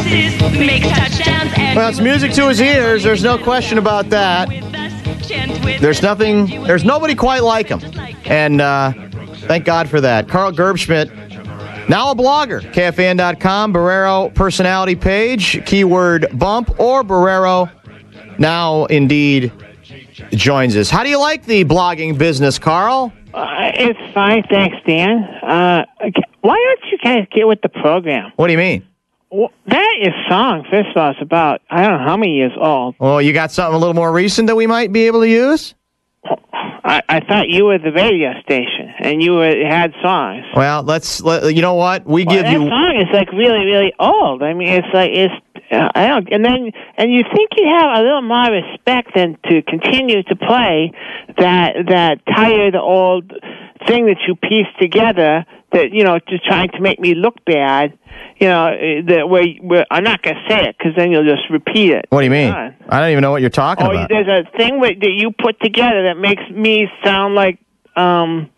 make touchdowns, and well, it's music to his ears. There's no question about that. There's nobody quite like him. And thank God for that. Carl Gerbschmidt, now a blogger. KFAN.com, Barreiro personality page, keyword bump, or Barreiro now indeed joins us. How do you like the blogging business, Carl? It's fine, thanks, Dan. Why don't you guys get with the program? What do you mean? Well, that is song, first of all, it's about, I don't know how many years old. Well, you got something a little more recent that we might be able to use? I thought you were the radio station, and you had songs. Well, you know what? That song is like really, really old. I mean, I don't, and you think you have a little more respect than to continue to play that tired old thing that you pieced together that, just trying to make me look bad. Where I'm not going to say it because then you'll just repeat it. What do you mean? I don't even know what you're talking about. There's a thing that you put together that makes me sound like, I'm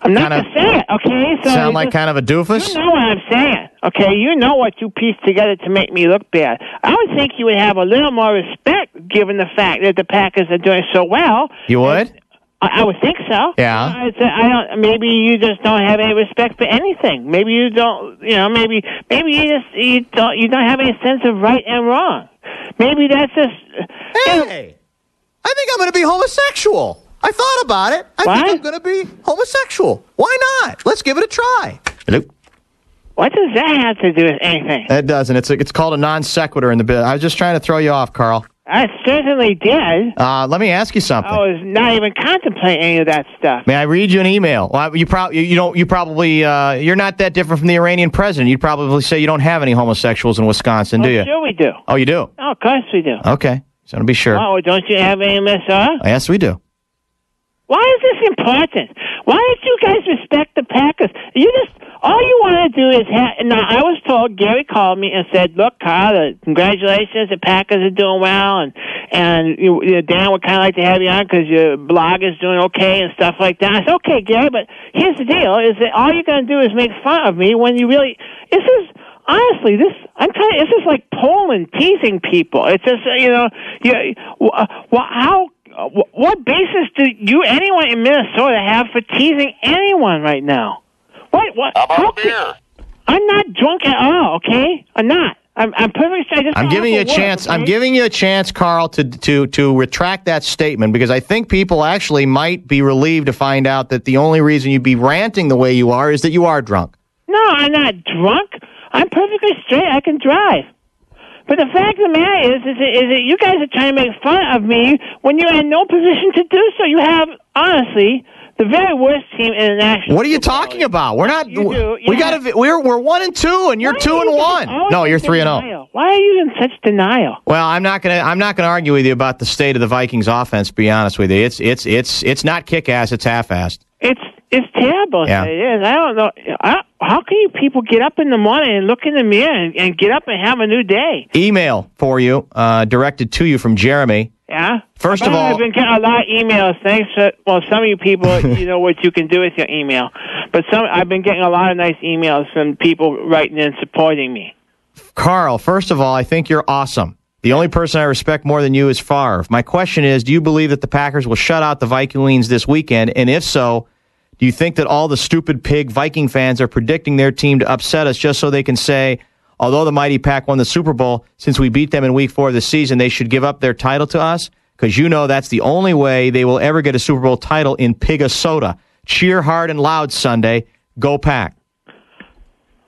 not going to say it, okay? So sound like kind of a doofus? You know what I'm saying, okay? You know what you pieced together to make me look bad. I would think you would have a little more respect given the fact that the Packers are doing so well. You would? I would think so. Yeah. I don't. Maybe you just don't have any respect for anything. Maybe you don't. Maybe you don't have any sense of right and wrong. Maybe that's just. Hey, I think I'm going to be homosexual. I thought about it. I think I'm going to be homosexual. Why not? Let's give it a try. Hello. What does that have to do with anything? It doesn't. It's called a non sequitur in the bit. I was just trying to throw you off, Carl. I certainly did. Let me ask you something. I was not even contemplating any of that stuff. May I read you an email? Well, you're not that different from the Iranian president. You'd probably say you don't have any homosexuals in Wisconsin, do you? Sure we do. Oh, you do? Oh, of course we do. Okay. So to be sure. Oh, don't you have any MSR? Yes, we do. Why is this important? Why don't you guys respect the Packers? All you want to do is now, I was told, Gary called me and said, look, Carl, congratulations, the Packers are doing well, and Dan would kind of like to have you on because your blog is doing okay and stuff like that. I said, okay, Gary, but here's the deal, is that all you're going to do is make fun of me when you really, honestly, this is like Poland teasing people. It's just, what basis do anyone in Minnesota have for teasing anyone right now? What? How about a beer? I'm not drunk at all, okay? I'm not. I'm perfectly sure. I'm giving you a chance. Okay? I'm giving you a chance, Carl, to retract that statement because I think people actually might be relieved to find out that the only reason you'd be ranting the way you are is that you are drunk. No, I'm not drunk. I'm perfectly straight. I can drive. But the fact of the matter is that you guys are trying to make fun of me when you're in no position to do so. You have, honestly, the very worst team in the national. What are you talking about? We're not. We're 1-2, and you're 2-1. No, you're 3-0. Why are you in such denial? Well, I'm not gonna argue with you about the state of the Vikings offense. To be honest with you, it's not kick-ass. It's half-assed. It's terrible. Yeah. It is. I don't know. How can you people get up in the morning and look in the mirror and get up and have a new day? Email for you, directed to you from Jeremy. Yeah? First of all, I've been getting a lot of emails. Thanks for, some of you people, you know what you can do with your email. But I've been getting a lot of nice emails from people writing in supporting me. Carl, first of all, I think you're awesome. The only person I respect more than you is Favre. My question is, do you believe that the Packers will shut out the Vikings this weekend? And if so, do you think that all the stupid pig Viking fans are predicting their team to upset us just so they can say, although the Mighty Pack won the Super Bowl, since we beat them in Week 4 of the season, they should give up their title to us? Because that's the only way they will ever get a Super Bowl title in Pigasota. Cheer hard and loud Sunday. Go Pack.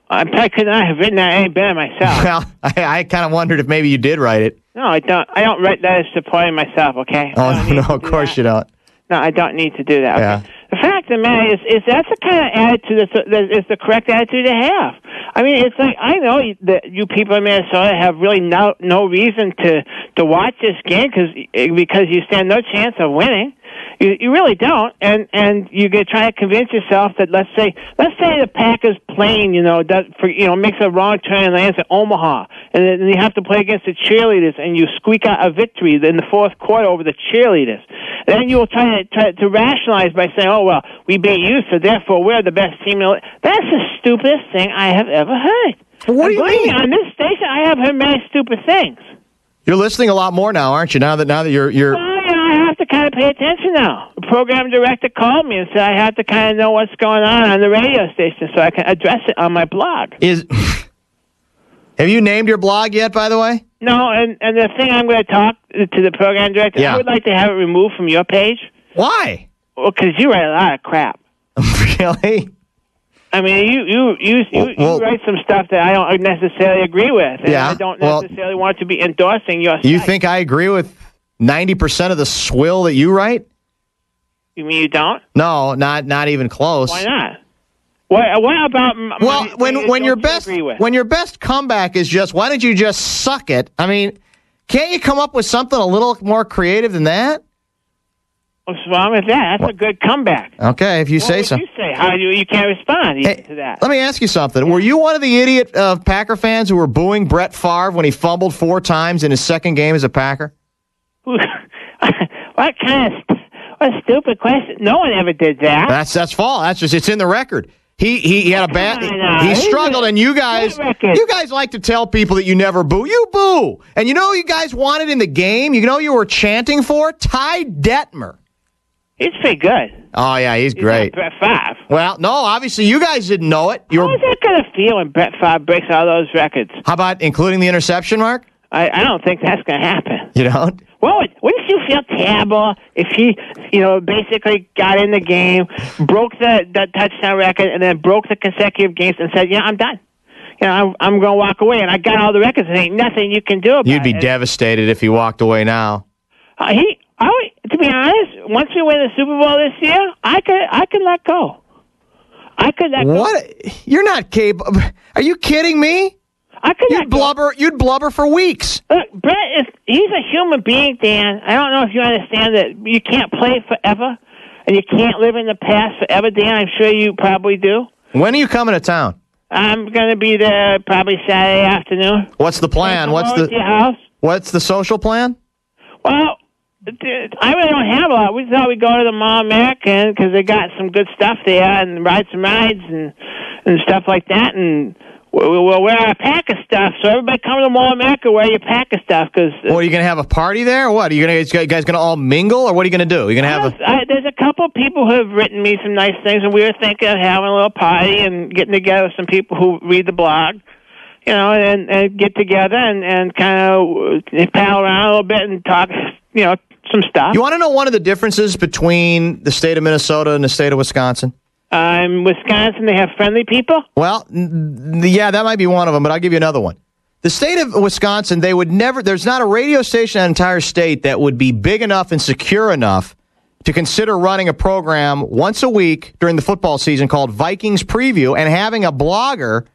I could not have written that any better myself. Well, I kind of wondered if maybe you did write it. No, I don't. I don't write that as supporting myself, okay? Oh, no, of course you don't. No, I don't need to do that. Okay? Yeah. The fact of the matter is that's the kind of attitude that is the correct attitude to have. I mean, it's like, I know that you people in Minnesota have really no reason to watch this game because you stand no chance of winning. You really don't, and you're gonna try to convince yourself that let's say the Packers plane, makes a wrong turn and lands at Omaha, and then you have to play against the cheerleaders, and you squeak out a victory in the fourth quarter over the cheerleaders. And then you will try to rationalize by saying, "Oh well, we beat you, so therefore we're the best team." That's the stupidest thing I have ever heard. What do you mean? On this station, I have heard many stupid things. You're listening a lot more now, aren't you? Now that you're. Well, I have to kind of pay attention now. The program director called me and said I have to kind of know what's going on the radio station so I can address it on my blog. Have you named your blog yet, by the way? No, and the thing I'm going to talk to the program director, I would like to have it removed from your page. Why? Well, because you write a lot of crap. Really? I mean, you write some stuff that I don't necessarily agree with, and I don't necessarily want to be endorsing your site. You think I agree with 90% of the swill that you write? You mean you don't? No, not even close. Why not? What about? When your best comeback is just, why don't you just suck it? I mean, can't you come up with something a little more creative than that? What's wrong with that? That's a good comeback. Okay, if you say so. What would you say? How you can't respond to that? Let me ask you something. Were you one of the idiot Packer fans who were booing Brett Favre when he fumbled 4 times in his second game as a Packer? What stupid question? No one ever did that. That's false. That's just, it's in the record. He had a bad. He struggled, and you guys like to tell people that you never boo. You boo, and you know you guys wanted in the game. You know you were chanting for Ty Detmer. He's pretty good. Oh yeah, he's great. Brett Favre. Well, no, obviously you guys didn't know it. How is that going to feel when Brett Favre breaks all those records? How about including the interception mark? I don't think that's going to happen. You don't? Well, wouldn't you feel terrible if he, basically got in the game, broke the touchdown record, and then broke the consecutive games and said, I'm done. I'm going to walk away, and I got all the records, and ain't nothing you can do about it. You'd be devastated if he walked away now. To be honest, once we win the Super Bowl this year, I could let go. I could let go. What? You're not capable. Are you kidding me? You'd blubber for weeks. Look, Brett he's a human being, Dan. I don't know if you understand that you can't play forever and you can't live in the past forever, Dan. I'm sure you probably do. When are you coming to town? I'm going to be there probably Saturday afternoon. What's the plan? What's the social plan? Well, I really don't have a lot. We thought we'd go to the Mall American because they got some good stuff there and ride some rides and stuff like that. And we'll wear our Packer stuff. So everybody come to the Mall America, wear your Packer stuff. Cause, are you going to have a party there or what? Are you guys going to all mingle or what are you going to do? You're going to have there's a couple of people who have written me some nice things, and we were thinking of having a little party and getting together with some people who read the blog. And get together and kind of pal around a little bit and talk, some stuff. You want to know one of the differences between the state of Minnesota and the state of Wisconsin? In Wisconsin, they have friendly people? Well, yeah, that might be one of them, but I'll give you another one. The state of Wisconsin, there's not a radio station in the entire state that would be big enough and secure enough to consider running a program once a week during the football season called Vikings Preview and having a blogger,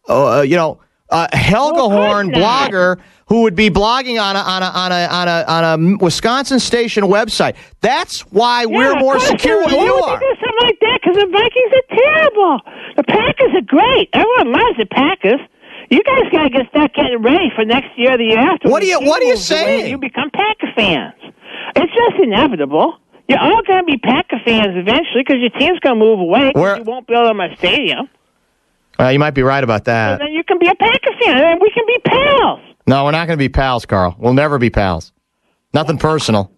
Helga Horn blogger who would be blogging on a Wisconsin station website. That's why we're more secure than you are. Do something like that because the Vikings are terrible. The Packers are great. Everyone loves the Packers. You guys got to start getting ready for next year or the year after. What are you saying? You become Packer fans. It's just inevitable. You're all going to be Packer fans eventually because your team's going to move away because you won't build them a stadium. You might be right about that. And then you can be a Packer fan, and then we can be pals. No, we're not going to be pals, Carl. We'll never be pals. Nothing personal.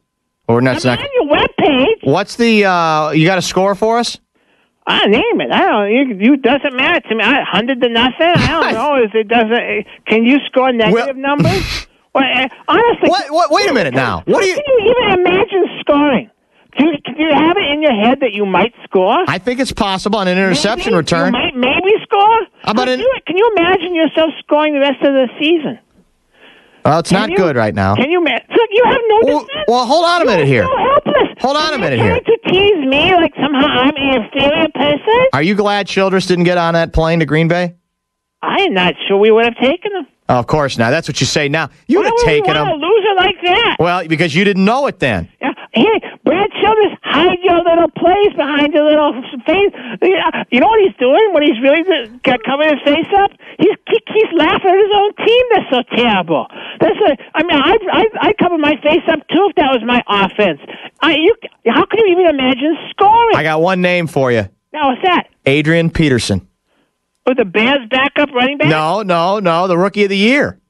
I'm on your webpage. What's the, you got a score for us? Name it. I don't. You doesn't matter to me. 100 to nothing. I don't know. Can you score negative numbers? Well, honestly. Wait a minute now. Can you even imagine scoring? Do you have it in your head that you might score? I think it's possible on an interception return. You might maybe score? Can you imagine yourself scoring the rest of the season? Well, it's not good right now. Can you imagine? Look, you have no defense. Well, hold on a minute here. You're so helpless. Hold on a minute here. You're trying to tease me like somehow I'm an inferior person? Are you glad Childress didn't get on that plane to Green Bay? I'm not sure we would have taken him. Oh, of course not. That's what you say now. You would have taken him. Why would you want a loser like that? Well, because you didn't know it then. Yeah. Hey, Brad Childress, hide your little plays behind your little face. You know what he's doing when he's really covering his face up? He's laughing at his own team. They're so terrible. I'd cover my face up too if that was my offense. How can you even imagine scoring? I got one name for you. Now, what's that? Adrian Peterson. With the Bears backup running back? No, the Rookie of the Year.